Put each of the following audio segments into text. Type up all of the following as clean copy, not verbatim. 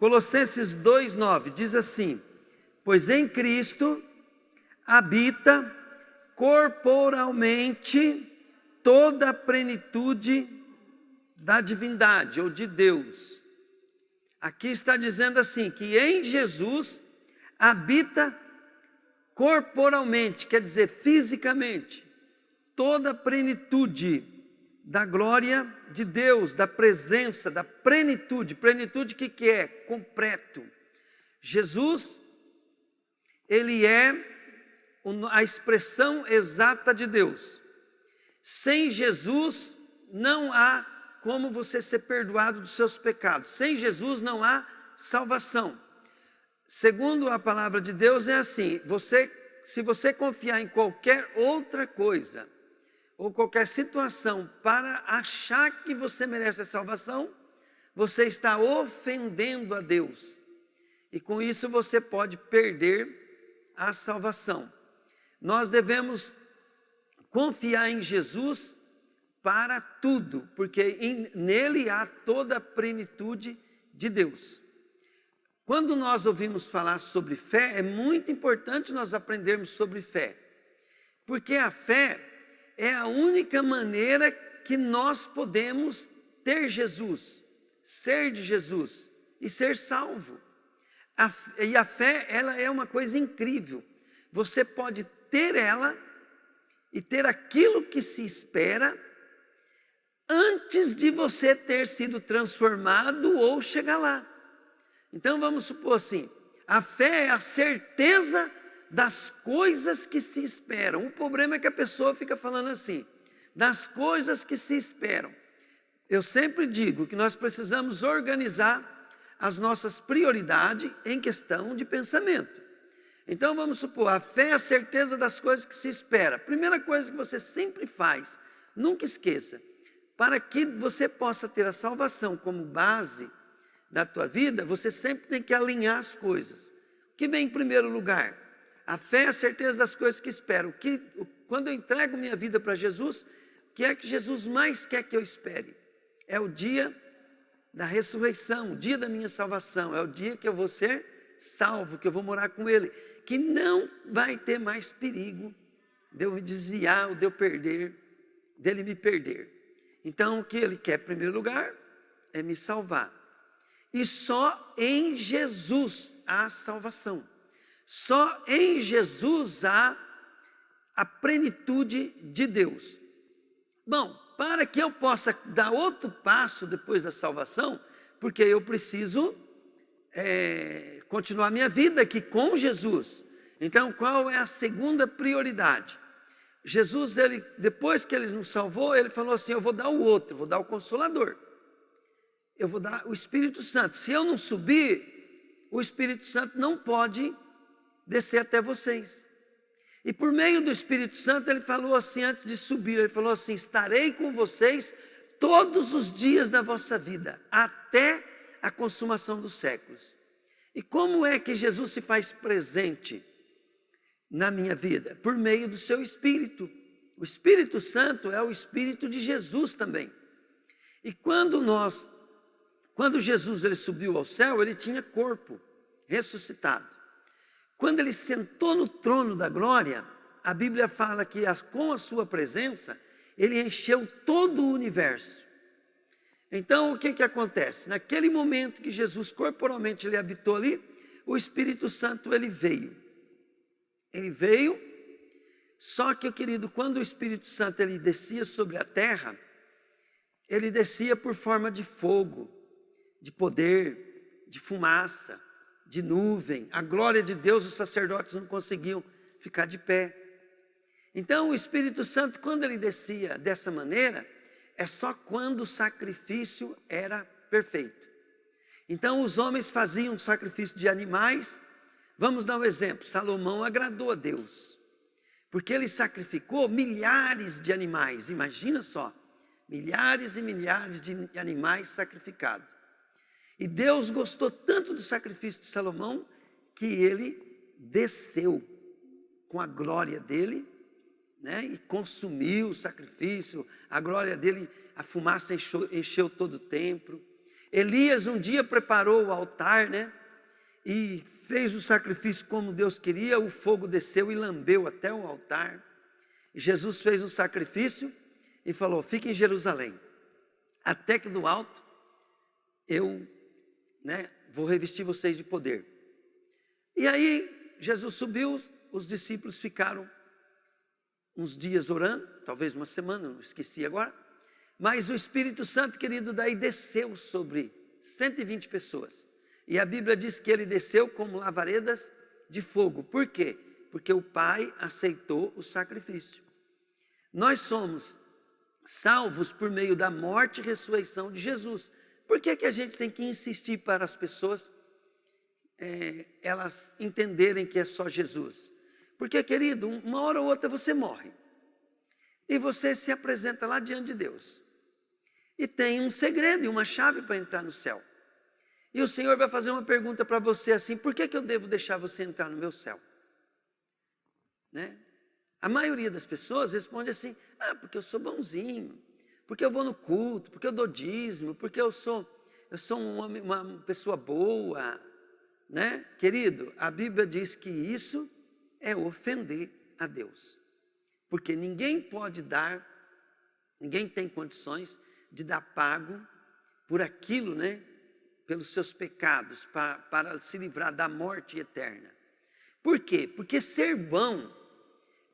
Colossenses 2:9 diz assim: pois em Cristo habita corporalmente toda a plenitude da divindade ou de Deus. Aqui está dizendo assim, que em Jesus habita corporalmente, quer dizer, fisicamente, toda a plenitude da glória de Deus, da presença, da plenitude. Plenitude, o que é? Completo. Jesus, ele é a expressão exata de Deus. Sem Jesus não há como você ser perdoado dos seus pecados. Sem Jesus não há salvação. Segundo a palavra de Deus é assim, se você confiar em qualquer outra coisa, ou qualquer situação para achar que você merece a salvação, você está ofendendo a Deus. E com isso você pode perder a salvação. Nós devemos confiar em Jesus para tudo, porque nele há toda a plenitude de Deus. Quando nós ouvimos falar sobre fé, é muito importante nós aprendermos sobre fé, porque a fé é a única maneira que nós podemos ter Jesus, ser de Jesus e ser salvo. E a fé, ela é uma coisa incrível. Você pode ter ela e ter aquilo que se espera antes de você ter sido transformado ou chegar lá. Então vamos supor assim, a fé é a certeza das coisas que se esperam. O problema é que a pessoa fica falando assim, das coisas que se esperam. Eu sempre digo que nós precisamos organizar as nossas prioridades em questão de pensamento. Então vamos supor, a fé é a certeza das coisas que se espera. Primeira coisa que você sempre faz, nunca esqueça, para que você possa ter a salvação como base da tua vida, você sempre tem que alinhar as coisas. O que vem em primeiro lugar? A fé é a certeza das coisas que espero. Quando eu entrego minha vida para Jesus, o que é que Jesus mais quer que eu espere? É o dia da ressurreição, o dia da minha salvação. É o dia que eu vou ser salvo, que eu vou morar com Ele. Que não vai ter mais perigo de eu me desviar ou de eu perder, dele me perder. Então o que Ele quer em primeiro lugar é me salvar. E só em Jesus há salvação. Só em Jesus há a plenitude de Deus. Bom, para que eu possa dar outro passo depois da salvação, porque eu preciso continuar minha vida aqui com Jesus. Então, qual é a segunda prioridade? Jesus, depois que Ele nos salvou, Ele falou assim, eu vou dar o outro, vou dar o Consolador. Eu vou dar o Espírito Santo. Se eu não subir, o Espírito Santo não pode descer até vocês. E por meio do Espírito Santo, Ele falou assim, antes de subir, Ele falou assim, estarei com vocês todos os dias da vossa vida, até a consumação dos séculos. E como é que Jesus se faz presente na minha vida? Por meio do seu Espírito. O Espírito Santo é o Espírito de Jesus também. E quando Jesus ele subiu ao céu, ele tinha corpo ressuscitado. Quando ele sentou no trono da glória, a Bíblia fala que com a sua presença, ele encheu todo o universo. Então o que acontece? Naquele momento que Jesus corporalmente ele habitou ali, o Espírito Santo ele veio. Ele veio, só que, querido, quando o Espírito Santo ele descia sobre a terra, ele descia por forma de fogo, de poder, de fumaça, de nuvem. A glória de Deus, os sacerdotes não conseguiam ficar de pé. Então o Espírito Santo, quando ele descia dessa maneira, é só quando o sacrifício era perfeito. Então os homens faziam sacrifício de animais. Vamos dar um exemplo, Salomão agradou a Deus, porque ele sacrificou milhares de animais, imagina só, milhares e milhares de animais sacrificados. E Deus gostou tanto do sacrifício de Salomão, que ele desceu com a glória dele, né, e consumiu o sacrifício, a glória dele, a fumaça encheu todo o templo. Elias um dia preparou o altar, né? E fez o sacrifício como Deus queria, o fogo desceu e lambeu até o altar. E Jesus fez um sacrifício e falou: fique em Jerusalém, até que do alto eu, vou revestir vocês de poder. E aí Jesus subiu, os discípulos ficaram uns dias orando, talvez uma semana, não esqueci agora. Mas o Espírito Santo, querido, daí desceu sobre 120 pessoas. E a Bíblia diz que ele desceu como lavaredas de fogo. Por quê? Porque o Pai aceitou o sacrifício. Nós somos salvos por meio da morte e ressurreição de Jesus. Por que a gente tem que insistir para as pessoas elas entenderem que é só Jesus? Porque, querido, uma hora ou outra você morre. E você se apresenta lá diante de Deus. E tem um segredo e uma chave para entrar no céu. E o Senhor vai fazer uma pergunta para você assim: por que eu devo deixar você entrar no meu céu? A maioria das pessoas responde assim: porque eu sou bonzinho, porque eu vou no culto, porque eu dou dízimo, porque eu sou uma pessoa boa. Querido, a Bíblia diz que isso é ofender a Deus. Porque ninguém tem condições de dar pago por aquilo, pelos seus pecados, para se livrar da morte eterna. Por quê? Porque ser bom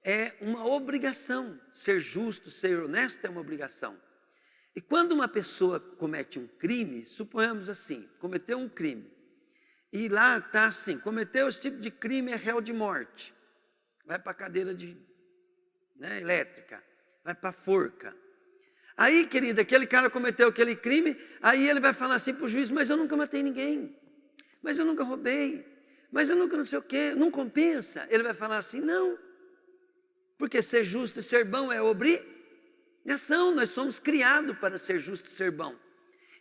é uma obrigação, ser justo, ser honesto é uma obrigação. E quando uma pessoa comete um crime, suponhamos assim, cometeu um crime, e lá está assim, cometeu esse tipo de crime, é réu de morte, vai para a cadeira elétrica, vai para a forca. Aí, querida, aquele cara cometeu aquele crime, aí ele vai falar assim para o juiz: mas eu nunca matei ninguém, mas eu nunca roubei, mas eu nunca não sei o quê, não compensa. Ele vai falar assim: não, porque ser justo e ser bom é obrigação, nós somos criados para ser justo e ser bom.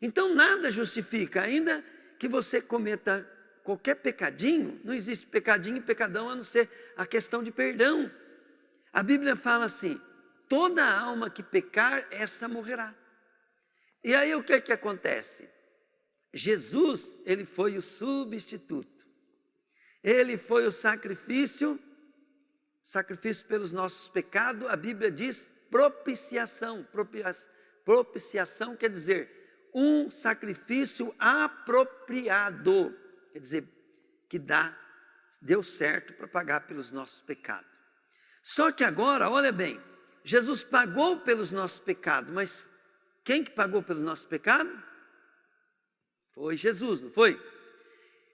Então nada justifica, ainda que você cometa qualquer pecadinho, não existe pecadinho e pecadão a não ser a questão de perdão. A Bíblia fala assim: toda alma que pecar, essa morrerá. E aí o que acontece? Jesus, ele foi o substituto. Ele foi o sacrifício pelos nossos pecados. A Bíblia diz propiciação. Propiciação quer dizer um sacrifício apropriado. Quer dizer, que deu certo para pagar pelos nossos pecados. Só que agora, olha bem, Jesus pagou pelos nossos pecados, mas quem que pagou pelos nossos pecados? Foi Jesus, não foi?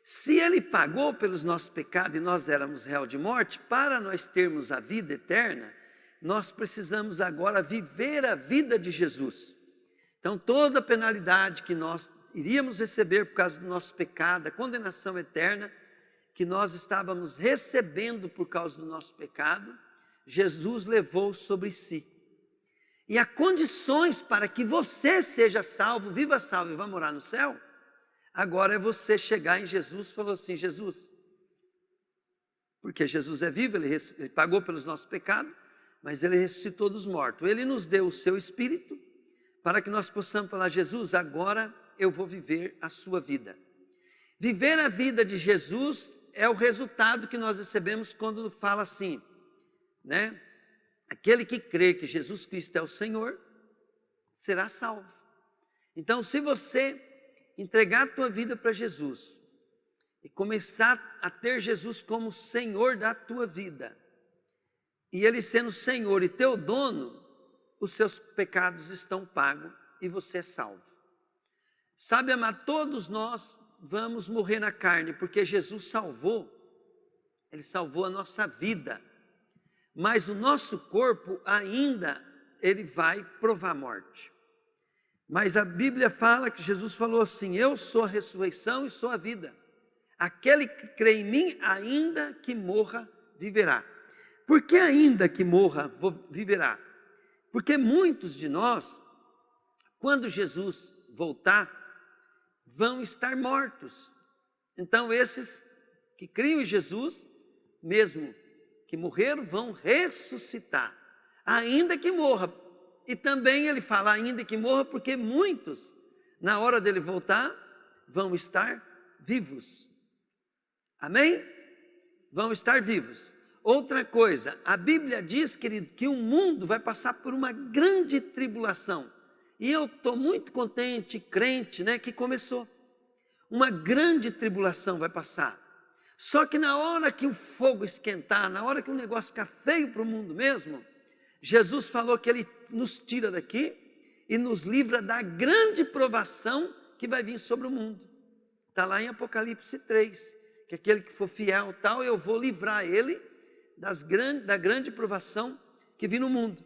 Se ele pagou pelos nossos pecados e nós éramos réu de morte, para nós termos a vida eterna, nós precisamos agora viver a vida de Jesus. Então toda a penalidade que nós iríamos receber por causa do nosso pecado, a condenação eterna que nós estávamos recebendo por causa do nosso pecado, Jesus levou sobre si. E há condições para que você seja salvo, viva salvo e vá morar no céu. Agora é você chegar em Jesus e falar assim: Jesus, porque Jesus é vivo, ele pagou pelos nossos pecados, mas ele ressuscitou dos mortos. Ele nos deu o seu Espírito para que nós possamos falar: Jesus, agora eu vou viver a sua vida. Viver a vida de Jesus é o resultado que nós recebemos quando fala assim, aquele que crê que Jesus Cristo é o Senhor, será salvo. Então, se você entregar a tua vida para Jesus e começar a ter Jesus como Senhor da tua vida, e Ele sendo Senhor e teu dono, os seus pecados estão pagos e você é salvo. Sabe, amado, todos nós vamos morrer na carne, porque Jesus salvou, Ele salvou a nossa vida, mas o nosso corpo ainda, ele vai provar a morte. Mas a Bíblia fala que Jesus falou assim: eu sou a ressurreição e sou a vida. Aquele que crê em mim, ainda que morra, viverá. Por que ainda que morra, viverá? Porque muitos de nós, quando Jesus voltar, vão estar mortos. Então esses que criam em Jesus, mesmo que morreram, vão ressuscitar, ainda que morra. E também ele fala ainda que morra, porque muitos na hora dele voltar, vão estar vivos. Amém? Vão estar vivos. Outra coisa, a Bíblia diz, querido, que o mundo vai passar por uma grande tribulação. E eu estou muito contente, crente, né, que começou. Uma grande tribulação vai passar. Só que na hora que o fogo esquentar, na hora que o negócio ficar feio para o mundo mesmo, Jesus falou que Ele nos tira daqui e nos livra da grande provação que vai vir sobre o mundo. Está lá em Apocalipse 3, que aquele que for fiel tal, eu vou livrar ele da grande provação que vem no mundo.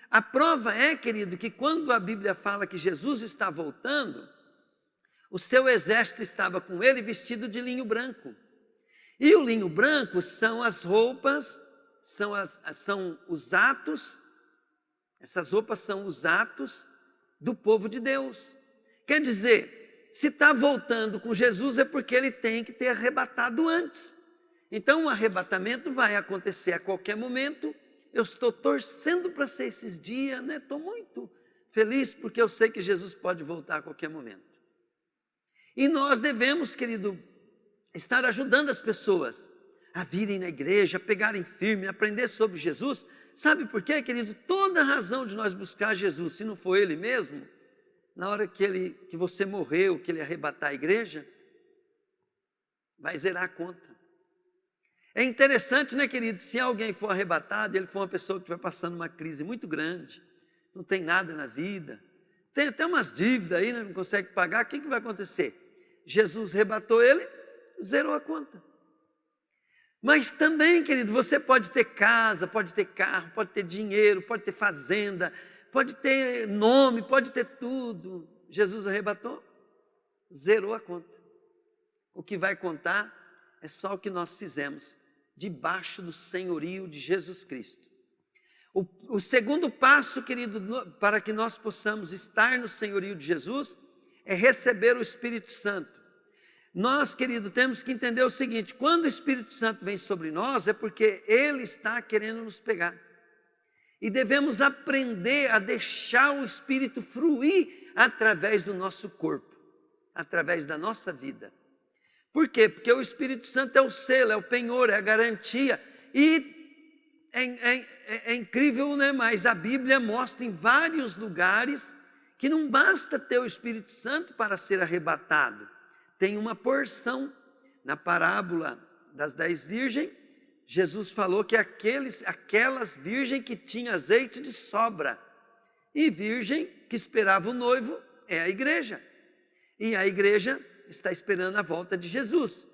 A prova é, querido, que quando a Bíblia fala que Jesus está voltando, o seu exército estava com ele vestido de linho branco. E o linho branco são as roupas, são os atos, essas roupas são os atos do povo de Deus. Quer dizer, se está voltando com Jesus é porque ele tem que ter arrebatado antes. Então o arrebatamento vai acontecer a qualquer momento. Eu estou torcendo para ser esses dias, né? Estou muito feliz porque eu sei que Jesus pode voltar a qualquer momento. E nós devemos, querido, estar ajudando as pessoas a virem na igreja, a pegarem firme, a aprender sobre Jesus. Sabe por quê, querido? Toda a razão de nós buscar Jesus, se não for Ele mesmo, na hora que você morreu, que Ele arrebatar a igreja, vai zerar a conta. É interessante, né, querido? Se alguém for arrebatado, ele for uma pessoa que vai passando uma crise muito grande, não tem nada na vida, tem até umas dívidas aí, né, não consegue pagar, o que vai acontecer? Jesus arrebatou ele, zerou a conta. Mas também, querido, você pode ter casa, pode ter carro, pode ter dinheiro, pode ter fazenda, pode ter nome, pode ter tudo. Jesus arrebatou, zerou a conta. O que vai contar é só o que nós fizemos debaixo do senhorio de Jesus Cristo. O segundo passo, querido, para que nós possamos estar no senhorio de Jesus, é receber o Espírito Santo. Nós, querido, temos que entender o seguinte: quando o Espírito Santo vem sobre nós, é porque Ele está querendo nos pegar. E devemos aprender a deixar o Espírito fluir através do nosso corpo, através da nossa vida. Por quê? Porque o Espírito Santo é o selo, é o penhor, é a garantia. E é incrível, né? Mas a Bíblia mostra em vários lugares que não basta ter o Espírito Santo para ser arrebatado. Tem uma porção na parábola das 10 virgens. Jesus falou que aquelas virgens que tinham azeite de sobra, e virgem que esperava o noivo é a igreja. E a igreja está esperando a volta de Jesus.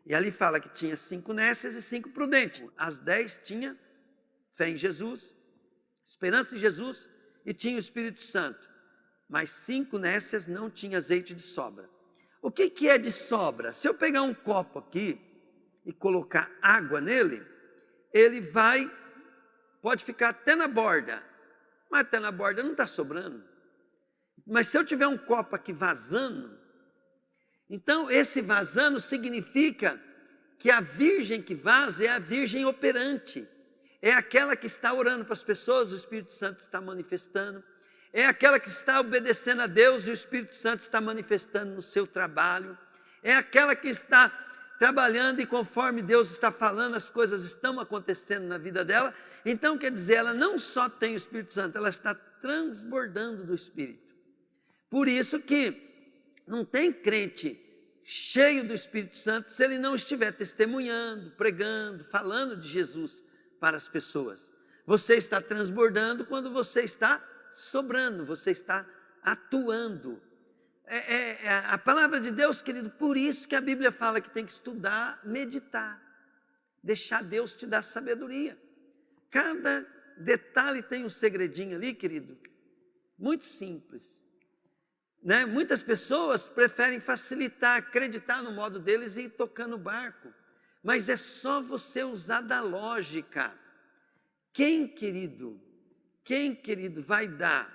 E ali fala que tinha 5 nécias e 5 prudentes. As 10 tinham fé em Jesus, esperança em Jesus e tinha o Espírito Santo. Mas 5 nécias não tinham azeite de sobra. O que é de sobra? Se eu pegar um copo aqui e colocar água nele, ele pode ficar até na borda, mas até na borda não está sobrando. Mas se eu tiver um copo aqui vazando, então esse vazando significa que a virgem que vaza é a virgem operante, é aquela que está orando para as pessoas, o Espírito Santo está manifestando. É aquela que está obedecendo a Deus e o Espírito Santo está manifestando no seu trabalho. É aquela que está trabalhando e conforme Deus está falando, as coisas estão acontecendo na vida dela. Então, quer dizer, ela não só tem o Espírito Santo, ela está transbordando do Espírito. Por isso que não tem crente cheio do Espírito Santo se ele não estiver testemunhando, pregando, falando de Jesus para as pessoas. Você está transbordando quando você está sobrando, você está atuando. A palavra de Deus, querido, por isso que a Bíblia fala que tem que estudar, meditar, deixar Deus te dar sabedoria. Cada detalhe tem um segredinho ali, querido, muito simples, né? Muitas pessoas preferem facilitar, acreditar no modo deles e ir tocando o barco, mas é só você usar da lógica. Quem, querido, vai dar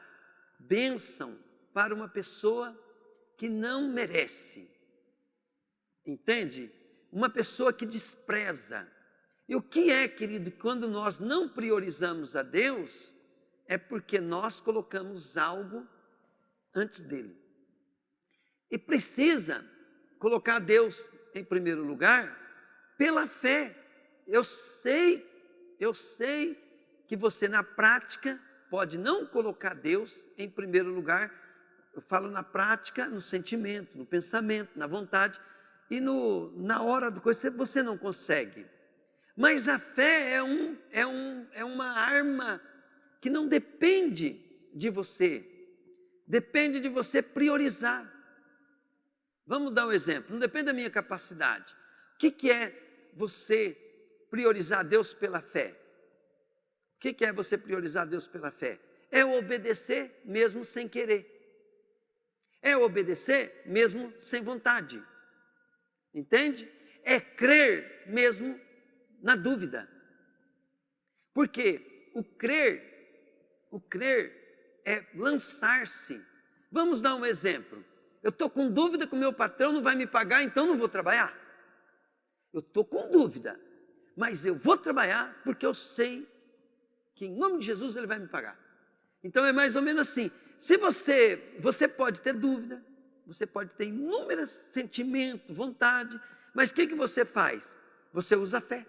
bênção para uma pessoa que não merece? Entende? Uma pessoa que despreza. E o que é, querido, quando nós não priorizamos a Deus, é porque nós colocamos algo antes dele. E precisa colocar Deus em primeiro lugar pela fé. Eu sei que você na prática pode não colocar Deus em primeiro lugar. Eu falo na prática, no sentimento, no pensamento, na vontade, e na hora do coisa você não consegue. Mas a fé é uma arma que não depende de você, depende de você priorizar. Vamos dar um exemplo, não depende da minha capacidade. O que é você priorizar Deus pela fé? O que é você priorizar Deus pela fé? É obedecer mesmo sem querer. É obedecer mesmo sem vontade. Entende? É crer mesmo na dúvida. Porque o crer é lançar-se. Vamos dar um exemplo. Eu estou com dúvida que o meu patrão não vai me pagar, então não vou trabalhar. Eu estou com dúvida, mas eu vou trabalhar porque eu sei que em nome de Jesus ele vai me pagar. Então é mais ou menos assim. Se você pode ter dúvida, você pode ter inúmeros sentimentos, vontade, mas o que você faz? Você usa a fé.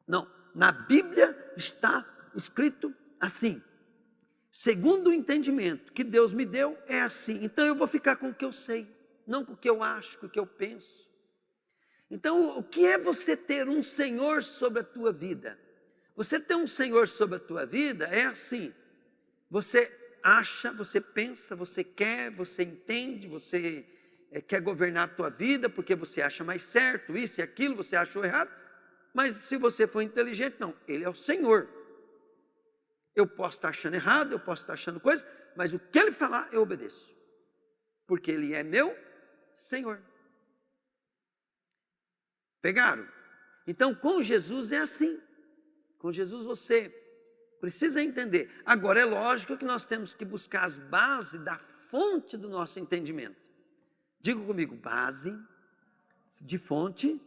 Não, na Bíblia está escrito assim. Segundo o entendimento que Deus me deu, é assim. Então eu vou ficar com o que eu sei, não com o que eu acho, com o que eu penso. Então, o que é você ter um Senhor sobre a tua vida? Você ter um Senhor sobre a tua vida é assim. Você acha, você pensa, você quer, você entende, você quer governar a tua vida porque você acha mais certo, isso e aquilo, você achou errado. Mas se você for inteligente, não, Ele é o Senhor. Eu posso estar achando errado, eu posso estar achando coisa, mas o que Ele falar, eu obedeço. Porque Ele é meu Senhor. Pegaram? Então, com Jesus é assim. Com Jesus você precisa entender. Agora, é lógico que nós temos que buscar as bases da fonte do nosso entendimento. Diga comigo, base de fonte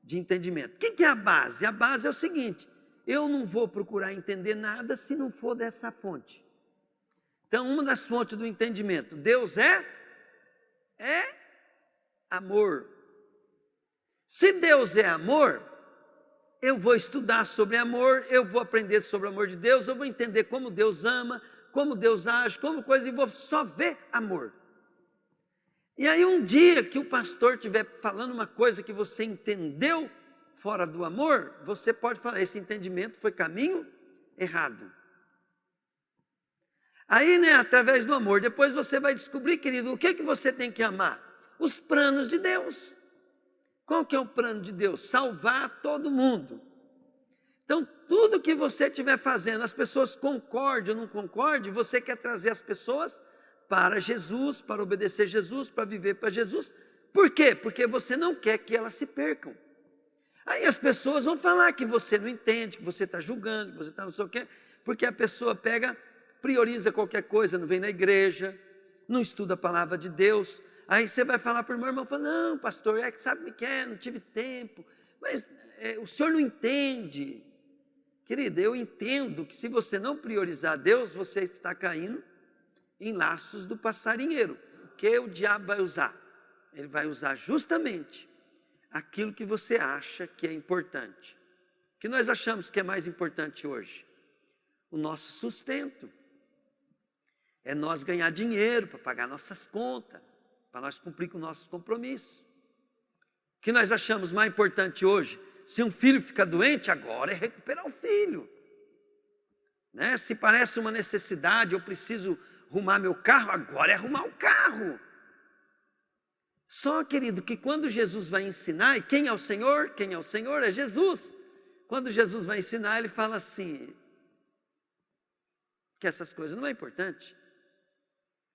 de entendimento. O que é a base? A base é o seguinte: eu não vou procurar entender nada se não for dessa fonte. Então, uma das fontes do entendimento, Deus é amor. Se Deus é amor, eu vou estudar sobre amor, eu vou aprender sobre o amor de Deus, eu vou entender como Deus ama, como Deus age, como coisa, e vou só ver amor. E aí um dia que o pastor estiver falando uma coisa que você entendeu fora do amor, você pode falar, esse entendimento foi caminho errado. Aí, através do amor, depois você vai descobrir, querido, o que você tem que amar? Os planos de Deus. Qual que é o plano de Deus? Salvar todo mundo. Então, tudo que você estiver fazendo, as pessoas concordem ou não concordem, você quer trazer as pessoas para Jesus, para obedecer Jesus, para viver para Jesus. Por quê? Porque você não quer que elas se percam. Aí as pessoas vão falar que você não entende, que você está julgando, que você está não sei o quê, porque a pessoa prioriza qualquer coisa, não vem na igreja, não estuda a palavra de Deus. Aí você vai falar para o irmão, fala, não, pastor, que sabe o que é, não tive tempo, mas o senhor não entende. Querida, eu entendo que se você não priorizar Deus, você está caindo em laços do passarinheiro. O que o diabo vai usar? Ele vai usar justamente aquilo que você acha que é importante. O que nós achamos que é mais importante hoje? O nosso sustento. É nós ganhar dinheiro para pagar nossas contas, para nós cumprir com nossos compromissos. O que nós achamos mais importante hoje? Se um filho fica doente, agora é recuperar o filho. Se parece uma necessidade, eu preciso arrumar meu carro, agora é arrumar o carro. Só, querido, que quando Jesus vai ensinar, e quem é o Senhor? Quem é o Senhor? É Jesus. Quando Jesus vai ensinar, Ele fala assim, que essas coisas não é importante.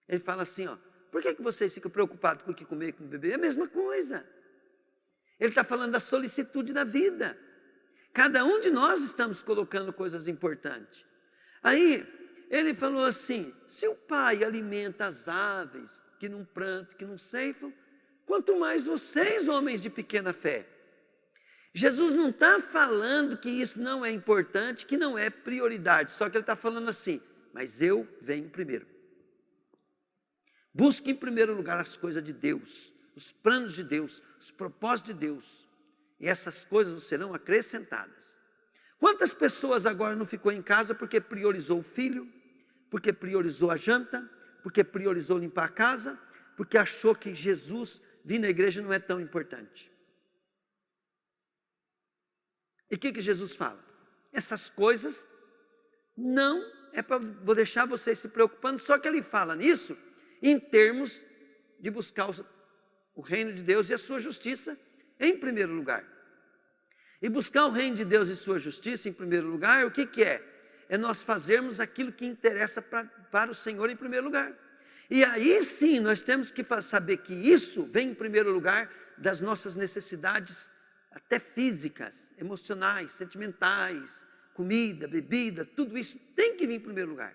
Ele fala assim, por que vocês ficam preocupados com o que comer e com o beber? É a mesma coisa. Ele está falando da solicitude da vida. Cada um de nós estamos colocando coisas importantes. Aí, ele falou assim, se o Pai alimenta as aves, que não plantam, que não ceifam, quanto mais vocês, homens de pequena fé. Jesus não está falando que isso não é importante, que não é prioridade, só que Ele está falando assim, mas eu venho primeiro. Busque em primeiro lugar as coisas de Deus, os planos de Deus, os propósitos de Deus. E essas coisas serão acrescentadas. Quantas pessoas agora não ficou em casa porque priorizou o filho, porque priorizou a janta, porque priorizou limpar a casa, porque achou que Jesus vir na igreja não é tão importante? E o que Jesus fala? Essas coisas não é para vou deixar vocês se preocupando, só que ele fala nisso em termos de buscar o reino de Deus e a sua justiça em primeiro lugar. E buscar o reino de Deus e sua justiça em primeiro lugar, o que é? É nós fazermos aquilo que interessa para o Senhor em primeiro lugar. E aí sim, nós temos que saber que isso vem em primeiro lugar das nossas necessidades, até físicas, emocionais, sentimentais, comida, bebida, tudo isso tem que vir em primeiro lugar.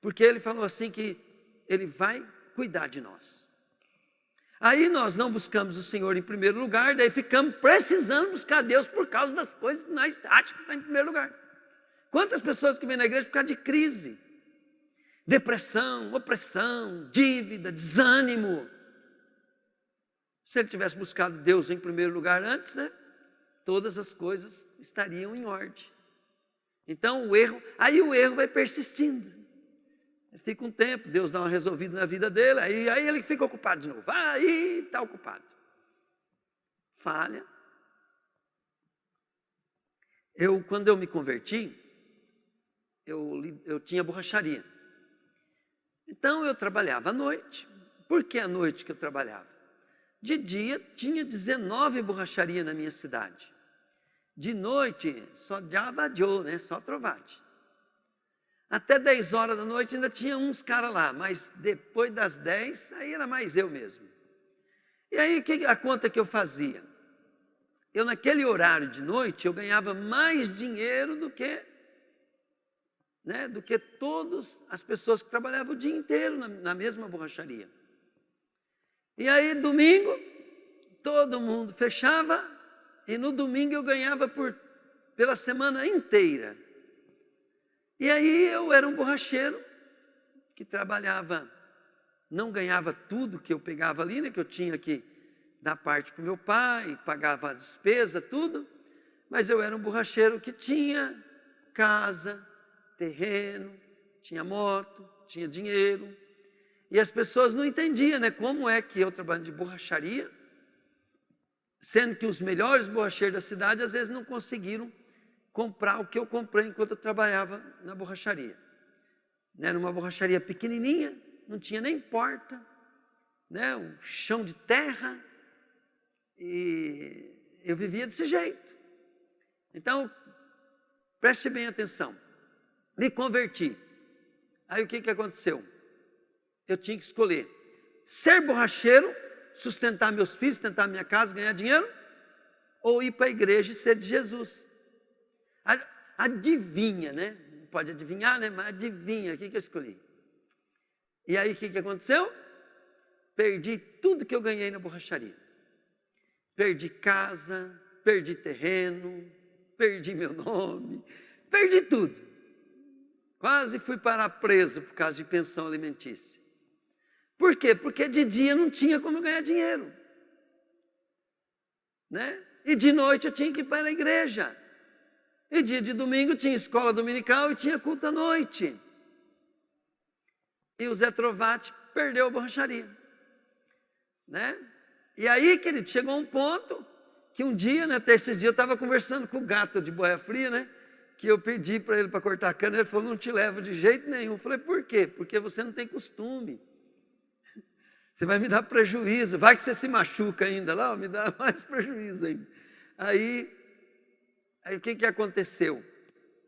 Porque ele falou assim que ele vai cuidar de nós. Aí nós não buscamos o Senhor em primeiro lugar, daí ficamos precisando buscar Deus por causa das coisas que nós achamos que está em primeiro lugar. Quantas pessoas que vêm na igreja por causa de crise, depressão, opressão, dívida, desânimo. Se ele tivesse buscado Deus em primeiro lugar antes, né? Todas as coisas estariam em ordem. Então o erro vai persistindo. Fica um tempo, Deus dá uma resolvida na vida dele, aí ele fica ocupado de novo. Aí está ocupado. Falha. Quando eu me converti, eu tinha borracharia. Então eu trabalhava à noite. Por que à noite que eu trabalhava? De dia tinha 19 borracharias na minha cidade. De noite só diavadio, né? Só trovate. Até 10 horas da noite ainda tinha uns caras lá, mas depois das 10, aí era mais eu mesmo. E aí a conta que eu fazia? Eu naquele horário de noite, eu ganhava mais dinheiro do que todas as pessoas que trabalhavam o dia inteiro na mesma borracharia. E aí domingo, todo mundo fechava, e no domingo eu ganhava pela semana inteira. E aí eu era um borracheiro que trabalhava, não ganhava tudo que eu pegava ali, né, que eu tinha que dar parte para o meu pai, pagava a despesa, tudo, mas eu era um borracheiro que tinha casa, terreno, tinha moto, tinha dinheiro, e as pessoas não entendiam, né, como é que eu trabalho de borracharia, sendo que os melhores borracheiros da cidade às vezes não conseguiram comprar o que eu comprei enquanto eu trabalhava na borracharia. Era uma borracharia pequenininha, não tinha nem porta, né? Um chão de terra, e eu vivia desse jeito. Então, preste bem atenção. Me converti. Aí o que aconteceu? Eu tinha que escolher ser borracheiro, sustentar meus filhos, sustentar minha casa, ganhar dinheiro, ou ir para a igreja e ser de Jesus. Adivinha, né? Não pode adivinhar, né? Mas adivinha o que eu escolhi. E aí o que aconteceu? Perdi tudo que eu ganhei na borracharia. Perdi casa, perdi terreno, perdi meu nome, perdi tudo. Quase fui parar preso por causa de pensão alimentícia. Por quê? Porque de dia não tinha como ganhar dinheiro, né? E de noite eu tinha que ir para a igreja. E dia de domingo tinha escola dominical e tinha culto à noite. E o Zé Trovati perdeu a borracharia, né? E aí, querido, chegou um ponto que um dia, né, até esses dias eu estava conversando com o gato de boia fria, né? Que eu pedi para ele para cortar a cana, ele falou, não te levo de jeito nenhum. Eu falei, por quê? Porque você não tem costume. Você vai me dar prejuízo, vai que você se machuca ainda lá, me dá mais prejuízo ainda. Aí o que aconteceu?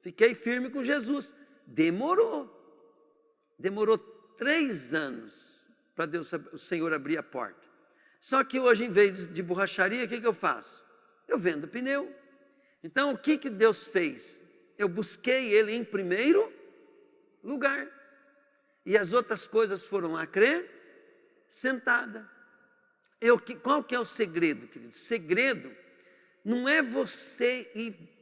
Fiquei firme com Jesus. Demorou 3 anos para o Senhor abrir a porta. Só que hoje, em vez de borracharia, o que eu faço? Eu vendo pneu. Então, o que Deus fez? Eu busquei Ele em primeiro lugar. E as outras coisas foram acrescentadas. Qual que é o segredo, querido? O segredo não é você ir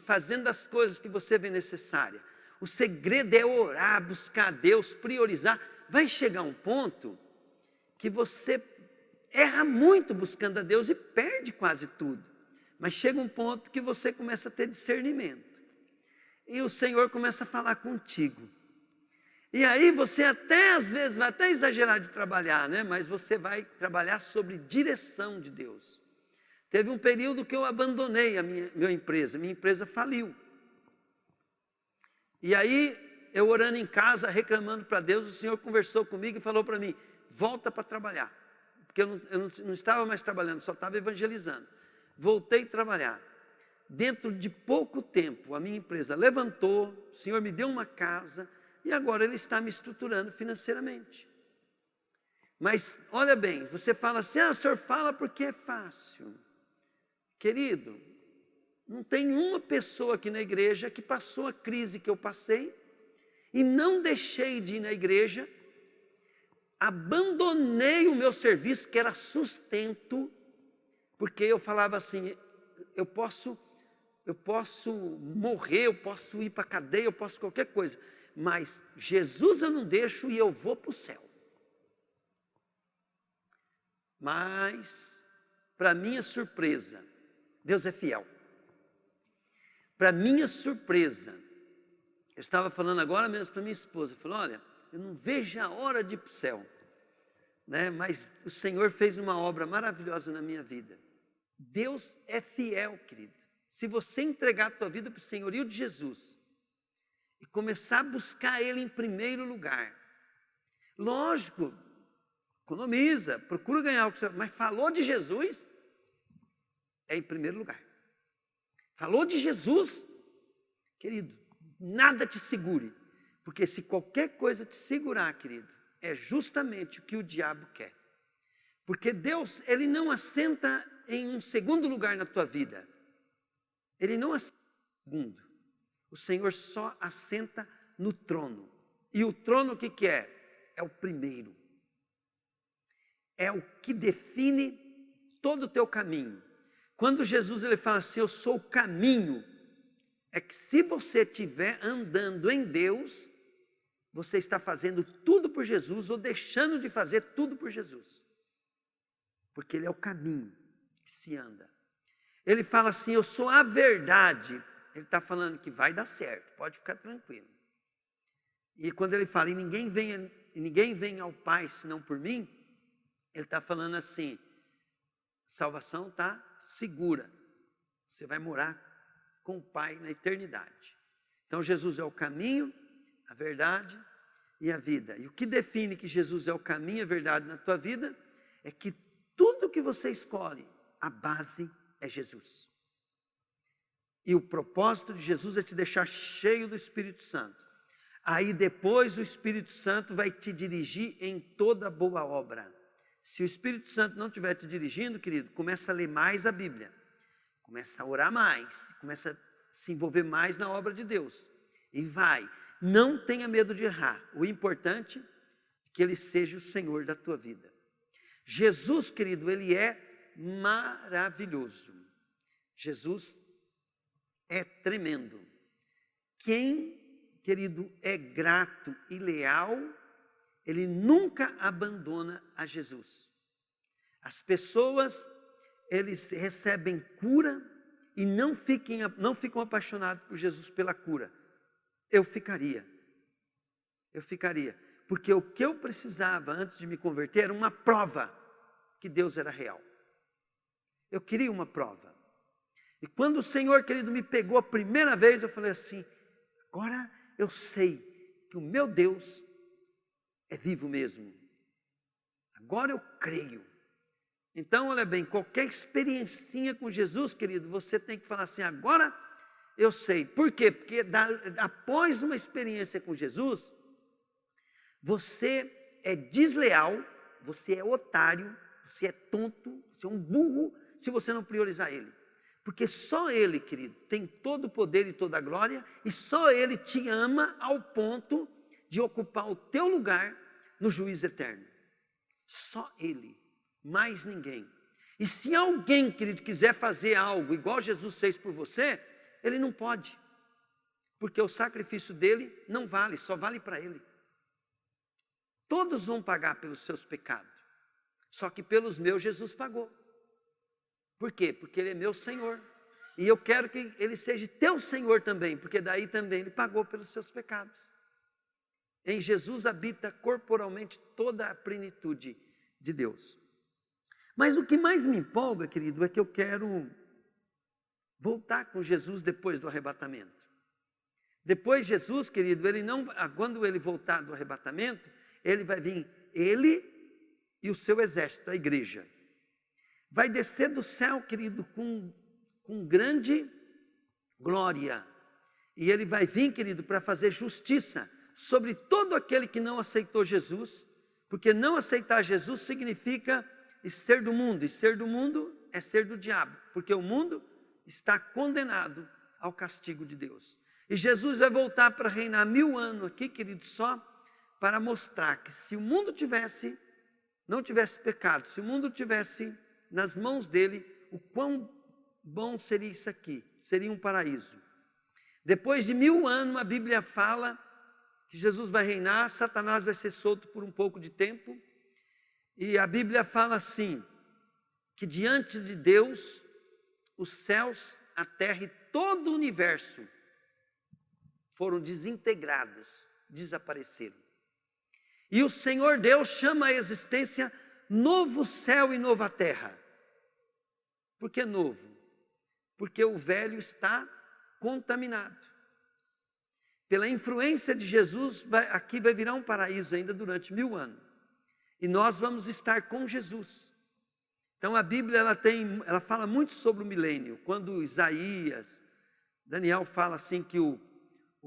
fazendo as coisas que você vê necessária. O segredo é orar, buscar a Deus, priorizar. vai chegar um ponto que você erra muito buscando a Deus e perde quase tudo. Mas chega um ponto que você começa a ter discernimento. E o Senhor começa a falar contigo. E aí você até às vezes vai até exagerar de trabalhar, né? Mas você vai trabalhar sobre direção de Deus. Teve um período que eu abandonei a minha empresa faliu. E aí, eu orando em casa, reclamando para Deus, o Senhor conversou comigo e falou para mim, volta para trabalhar. Porque eu não estava mais trabalhando, só estava evangelizando. Voltei a trabalhar. Dentro de pouco tempo, a minha empresa levantou, o Senhor me deu uma casa, e agora Ele está me estruturando financeiramente. Mas, olha bem, você fala assim, o Senhor fala porque é fácil. Querido, não tem uma pessoa aqui na igreja que passou a crise que eu passei e não deixei de ir na igreja, abandonei o meu serviço, que era sustento, porque eu falava assim, eu posso morrer, eu posso ir para a cadeia, eu posso qualquer coisa, mas Jesus eu não deixo e eu vou para o céu. Mas, para minha surpresa, Deus é fiel. Para minha surpresa, eu estava falando agora mesmo para minha esposa, eu falei, olha, eu não vejo a hora de ir para o céu, né? Mas o Senhor fez uma obra maravilhosa na minha vida. Deus é fiel, querido. Se você entregar a tua vida para o senhorio de Jesus e começar a buscar Ele em primeiro lugar, lógico, economiza, procura ganhar o que você... Mas falou de Jesus, é em primeiro lugar. Falou de Jesus, querido, nada te segure. Porque se qualquer coisa te segurar, querido, é justamente o que o diabo quer. Porque Deus, Ele não assenta em um segundo lugar na tua vida. Ele não assenta em segundo. O Senhor só assenta no trono. E o trono o que é? É o primeiro. É o que define todo o teu caminho. Quando Jesus ele fala assim, eu sou o caminho, é que se você estiver andando em Deus, você está fazendo tudo por Jesus ou deixando de fazer tudo por Jesus. Porque Ele é o caminho que se anda. Ele fala assim, eu sou a verdade. Ele está falando que vai dar certo, pode ficar tranquilo. E quando ele fala, e ninguém vem ao Pai senão por mim, ele está falando assim, salvação está segura. Você vai morar com o Pai na eternidade. Então Jesus é o caminho, a verdade e a vida. E o que define que Jesus é o caminho e a verdade na tua vida é que tudo que você escolhe, a base é Jesus. E o propósito de Jesus é te deixar cheio do Espírito Santo. Aí depois o Espírito Santo vai te dirigir em toda boa obra. Se o Espírito Santo não estiver te dirigindo, querido, começa a ler mais a Bíblia. Começa a orar mais. Começa a se envolver mais na obra de Deus. E vai. Não tenha medo de errar. O importante é que Ele seja o Senhor da tua vida. Jesus, querido, Ele é maravilhoso. Jesus é tremendo. Quem, querido, é grato e leal, ele nunca abandona a Jesus. As pessoas, eles recebem cura e não ficam apaixonados por Jesus pela cura. Eu ficaria. Porque o que eu precisava antes de me converter era uma prova que Deus era real. Eu queria uma prova. E quando o Senhor, querido, me pegou a primeira vez, eu falei assim, agora eu sei que o meu Deus é vivo mesmo. Agora eu creio. Então, olha bem, qualquer experiencinha com Jesus, querido, você tem que falar assim, agora eu sei. Por quê? Porque após uma experiência com Jesus, você é desleal, você é otário, você é tonto, você é um burro, se você não priorizar Ele. Porque só Ele, querido, tem todo o poder e toda a glória, e só Ele te ama ao ponto de ocupar o teu lugar no juízo eterno. Só Ele, mais ninguém. E se alguém, querido, quiser fazer algo igual Jesus fez por você, ele não pode. Porque o sacrifício dele não vale, só vale para Ele. todos vão pagar pelos seus pecados. Só que pelos meus Jesus pagou. Por quê? Porque Ele é meu Senhor. E eu quero que Ele seja teu Senhor também, porque daí também Ele pagou pelos seus pecados. Em Jesus habita corporalmente toda a plenitude de Deus. Mas o que mais me empolga, querido, é que eu quero voltar com Jesus depois do arrebatamento. Depois Jesus, querido, quando Ele voltar do arrebatamento, Ele vai vir, Ele e o seu exército, a igreja. Vai descer do céu, querido, com grande glória. E Ele vai vir, querido, para fazer justiça sobre todo aquele que não aceitou Jesus, porque não aceitar Jesus significa ser do mundo, e ser do mundo é ser do diabo, porque o mundo está condenado ao castigo de Deus. E Jesus vai voltar para reinar 1000 anos aqui, querido, só para mostrar que se o mundo não tivesse pecado, se o mundo tivesse nas mãos dele, o quão bom seria isso aqui, seria um paraíso. Depois de 1000 anos, a Bíblia fala que Jesus vai reinar, Satanás vai ser solto por um pouco de tempo, e a Bíblia fala assim, que diante de Deus, os céus, a terra e todo o universo foram desintegrados, desapareceram. E o Senhor Deus chama a existência novo céu e nova terra. Por que novo? Porque o velho está contaminado. Pela influência de Jesus, aqui vai virar um paraíso ainda durante 1000 anos. E nós vamos estar com Jesus. Então a Bíblia ela fala muito sobre o milênio. Quando Isaías, Daniel fala assim que o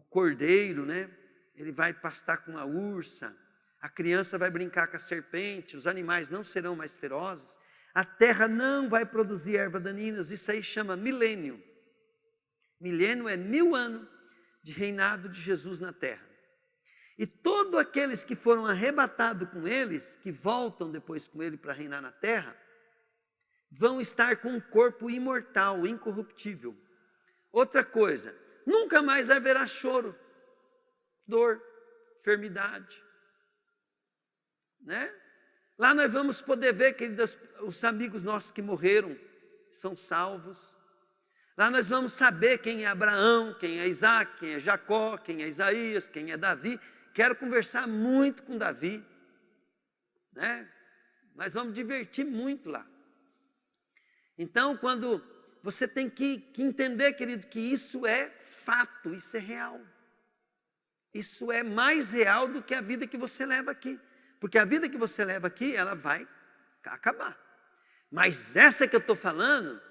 cordeiro, né, ele vai pastar com a ursa, a criança vai brincar com a serpente, os animais não serão mais ferozes, a terra não vai produzir ervas daninhas, isso aí chama milênio. Milênio é 1000 anos de reinado de Jesus na terra. E todos aqueles que foram arrebatados com eles, que voltam depois com ele para reinar na terra, vão estar com um corpo imortal, incorruptível. Outra coisa, nunca mais haverá choro, dor, enfermidade, né? Lá nós vamos poder ver, queridos, os amigos nossos que morreram, são salvos. Lá nós vamos saber quem é Abraão, quem é Isaac, quem é Jacó, quem é Isaías, quem é Davi. Quero conversar muito com Davi, né? Nós vamos divertir muito lá. Então, quando você tem que entender, querido, que isso é fato, isso é real. Isso é mais real do que a vida que você leva aqui. Porque a vida que você leva aqui, ela vai acabar. Mas essa que eu estou falando,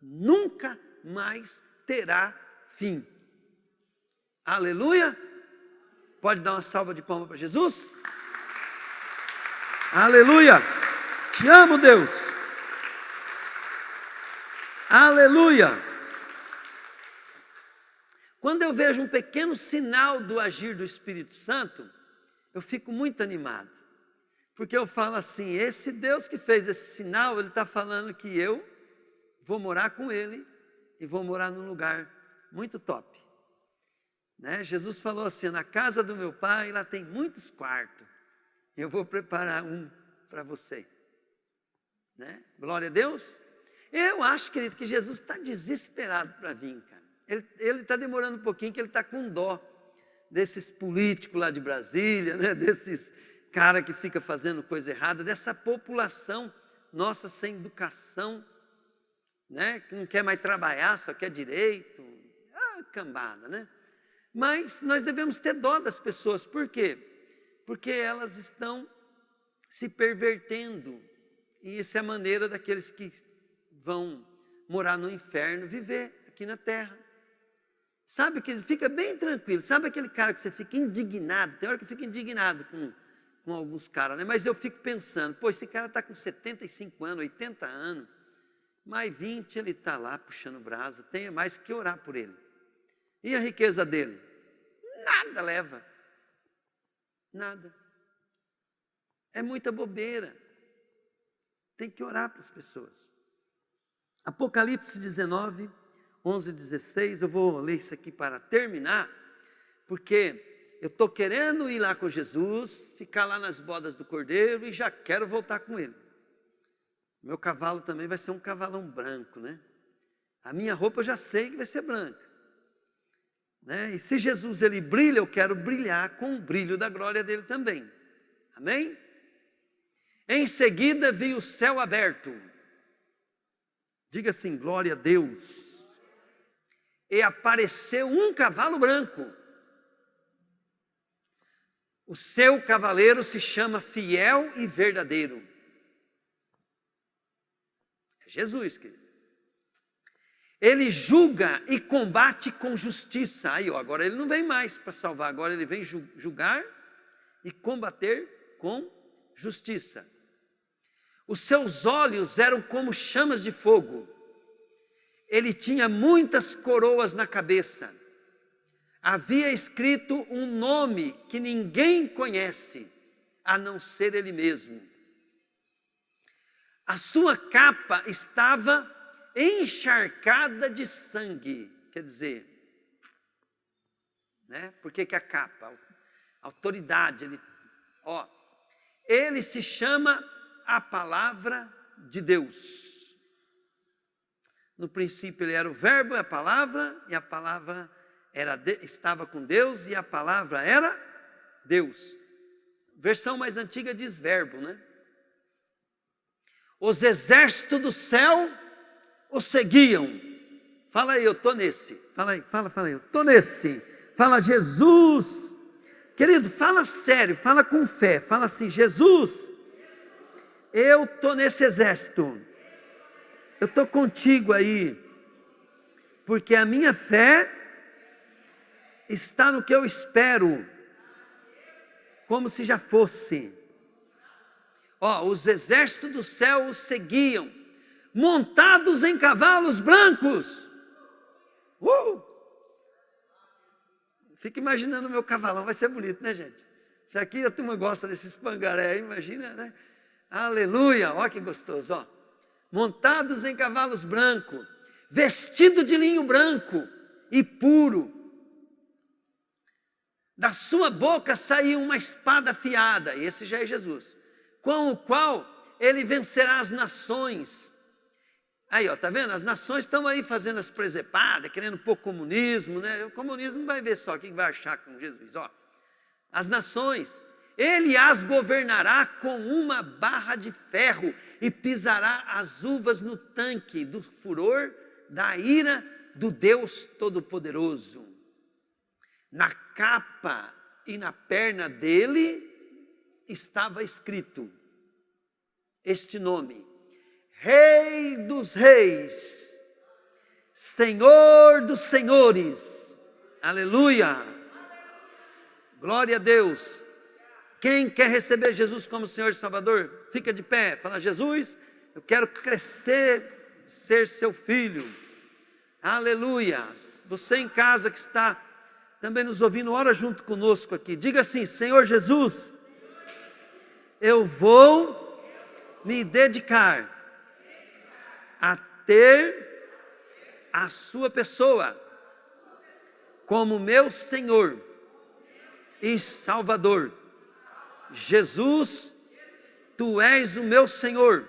nunca mais terá fim. Aleluia! Pode dar uma salva de palmas para Jesus? Aleluia! Te amo, Deus! Aleluia! Quando eu vejo um pequeno sinal do agir do Espírito Santo, eu fico muito animado. Porque eu falo assim, esse Deus que fez esse sinal, Ele está falando que eu vou morar com Ele e vou morar num lugar muito top. Né? Jesus falou assim, na casa do meu pai, lá tem muitos quartos. Eu vou preparar um para você. Né? Glória a Deus. Eu acho, querido, que Jesus está desesperado para vir, cara. Ele está demorando um pouquinho, que ele está com dó desses políticos lá de Brasília, né? Desses cara que fica fazendo coisa errada, dessa população nossa sem educação, né? Que não quer mais trabalhar, só quer direito. Cambada, né? Mas nós devemos ter dó das pessoas. Por quê? Porque elas estão se pervertendo. E essa é a maneira daqueles que vão morar no inferno, viver aqui na terra. Sabe que ele fica bem tranquilo. Sabe aquele cara que você fica indignado? Tem hora que eu fico indignado com alguns caras, né? Mas eu fico pensando, pô, esse cara está com 75 anos, 80 anos, mais 20 ele está lá puxando brasa, tem mais que orar por ele. E a riqueza dele? Nada leva. Nada. É muita bobeira. Tem que orar para as pessoas. Apocalipse 19, 11 e 16, eu vou ler isso aqui para terminar, porque eu estou querendo ir lá com Jesus, ficar lá nas bodas do Cordeiro e já quero voltar com ele. Meu cavalo também vai ser um cavalão branco, né? A minha roupa eu já sei que vai ser branca, né? E se Jesus ele brilha, eu quero brilhar com o brilho da glória dele também. Amém? Em seguida vi o céu aberto. Diga assim, glória a Deus. E apareceu um cavalo branco. O seu cavaleiro se chama Fiel e Verdadeiro. É Jesus, querido. Ele julga e combate com justiça. Aí, ó, agora ele não vem mais para salvar, agora ele vem julgar e combater com justiça. Os seus olhos eram como chamas de fogo. Ele tinha muitas coroas na cabeça. Havia escrito um nome que ninguém conhece, a não ser ele mesmo. A sua capa estava encharcada de sangue. Quer dizer, né? Por que a capa? Autoridade. Ele se chama a palavra de Deus. No princípio ele era o verbo, a palavra, e a palavra estava com Deus, e a palavra era Deus. Versão mais antiga diz verbo, né? Os exércitos do céu o seguiam. Fala aí, eu estou nesse. Fala aí, fala aí, eu estou nesse. Fala, Jesus. Querido, fala sério, fala com fé. Fala assim, Jesus, eu estou nesse exército. Eu estou contigo aí. Porque a minha fé está no que eu espero. Como se já fosse. Os exércitos do céu os seguiam, montados em cavalos brancos. Fica imaginando o meu cavalão, vai ser bonito, né, gente? Isso aqui a turma gosta desses pangaré aí, imagina, né? Aleluia, olha que gostoso, ó. Montados em cavalos brancos, vestido de linho branco e puro. Da sua boca saiu uma espada afiada, esse já é Jesus, com o qual ele vencerá as nações. Aí, ó, tá vendo? As nações estão aí fazendo as presepadas, querendo pôr comunismo, né? O comunismo não vai ver só, quem vai achar com Jesus, ó. As nações, ele as governará com uma barra de ferro e pisará as uvas no tanque do furor da ira do Deus Todo-Poderoso. Na capa e na perna dele estava escrito este nome: Rei dos Reis, Senhor dos Senhores. Aleluia! Glória a Deus. Quem quer receber Jesus como Senhor e Salvador, fica de pé, fala: Jesus, eu quero crescer, ser seu filho. Aleluia! Você em casa que está também nos ouvindo, ora junto conosco aqui. Diga assim: Senhor Jesus, eu vou me dedicar a ter a sua pessoa como meu Senhor e Salvador. Jesus, tu és o meu Senhor.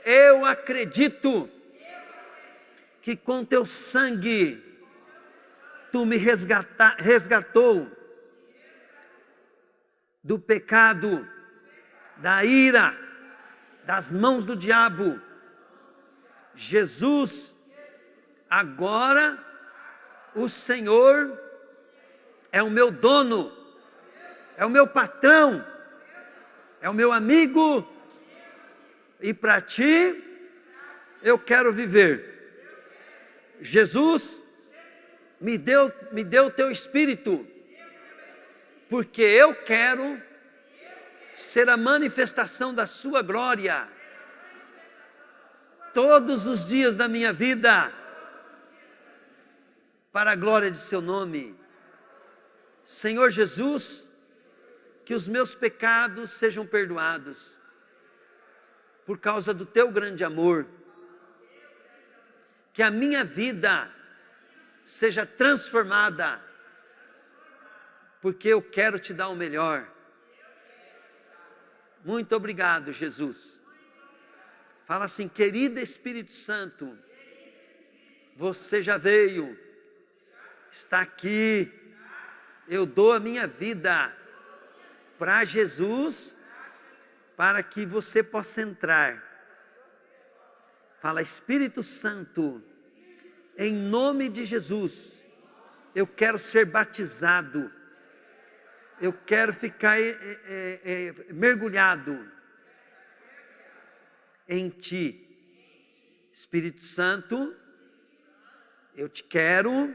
Eu acredito que com teu sangue tu me resgatou do pecado, da ira, das mãos do diabo. Jesus, agora o Senhor é o meu dono, é o meu patrão, é o meu amigo, e para ti eu quero viver. Jesus, me deu o teu Espírito, porque eu quero ser a manifestação da sua glória todos os dias da minha vida, para a glória de seu nome. Senhor Jesus, que os meus pecados sejam perdoados por causa do teu grande amor, que a minha vida seja transformada porque eu quero te dar o melhor. Muito obrigado, Jesus. Fala assim: querido Espírito Santo, você já veio, está aqui, eu dou a minha vida para Jesus, para que você possa entrar. Fala: Espírito Santo, em nome de Jesus, eu quero ser batizado, eu quero ficar mergulhado em Ti. Espírito Santo, eu te quero,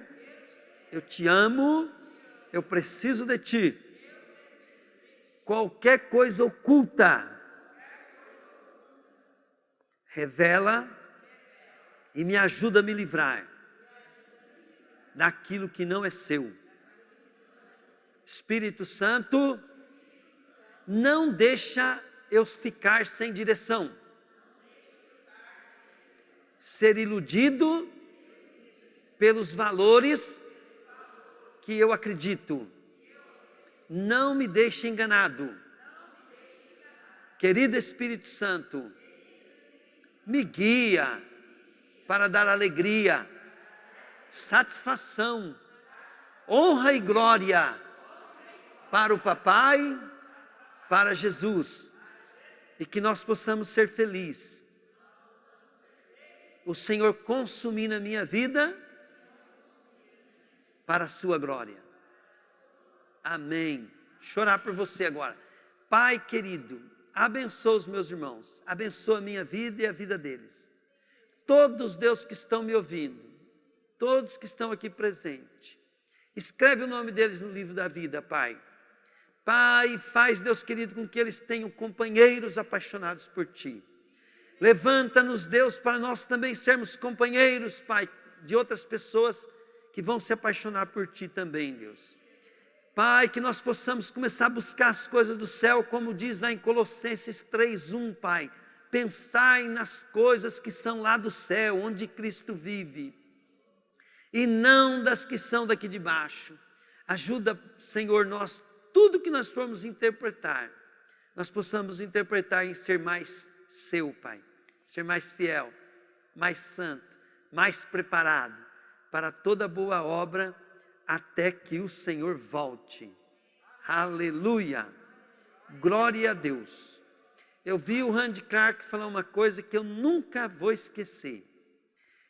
eu te amo, eu preciso de Ti. Qualquer coisa oculta, revela e me ajuda a me livrar daquilo que não é seu. Espírito Santo, não deixa eu ficar sem direção, ser iludido pelos valores que eu acredito. Não me deixe enganado. Querido Espírito Santo, me guia para dar alegria, satisfação, honra e glória para o Papai, para Jesus, e que nós possamos ser felizes. O Senhor consumir na minha vida para a sua glória. Amém. Chorar por você agora. Pai querido, abençoa os meus irmãos, abençoa a minha vida e a vida deles. Todos, Deus, que estão me ouvindo, todos que estão aqui presentes, escreve o nome deles no livro da vida, Pai. Pai, faz, Deus querido, com que eles tenham companheiros apaixonados por Ti. Levanta-nos, Deus, para nós também sermos companheiros, Pai, de outras pessoas que vão se apaixonar por Ti também, Deus. Pai, que nós possamos começar a buscar as coisas do céu, como diz lá em Colossenses 3:1, Pai. Pensai nas coisas que são lá do céu, onde Cristo vive, e não das que são daqui de baixo. Ajuda, Senhor, nós, tudo que nós formos interpretar, nós possamos interpretar em ser mais seu, Pai, ser mais fiel, mais santo, mais preparado para toda boa obra, até que o Senhor volte. Aleluia! Glória a Deus. Eu vi o Randy Clark falar uma coisa que eu nunca vou esquecer.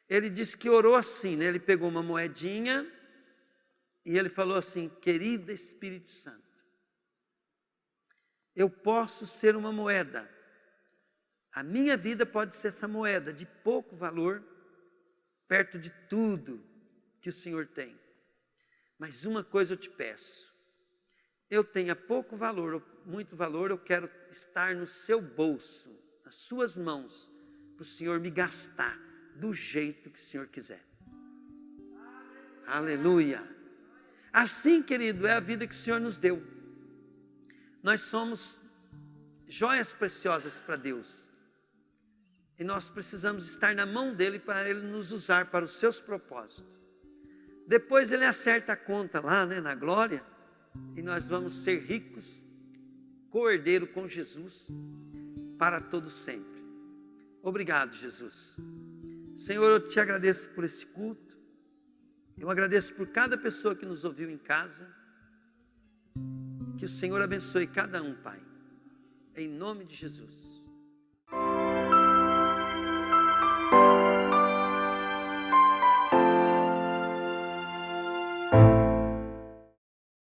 Ele disse que orou assim, né? Ele pegou uma moedinha e ele falou assim: querido Espírito Santo, eu posso ser uma moeda. A minha vida pode ser essa moeda de pouco valor, perto de tudo que o Senhor tem. Mas uma coisa eu te peço: eu tenha pouco valor ou muito valor, eu quero estar no seu bolso, nas suas mãos, para o Senhor me gastar do jeito que o Senhor quiser. Aleluia! Assim, querido, é a vida que o Senhor nos deu. Nós somos joias preciosas para Deus. E nós precisamos estar na mão dEle para Ele nos usar para os seus propósitos. Depois Ele acerta a conta lá, né, na glória, e nós vamos ser ricos, co-herdeiro com Jesus, para todo sempre. Obrigado, Jesus. Senhor, eu te agradeço por esse culto. Eu agradeço por cada pessoa que nos ouviu em casa. Que o Senhor abençoe cada um, Pai. Em nome de Jesus.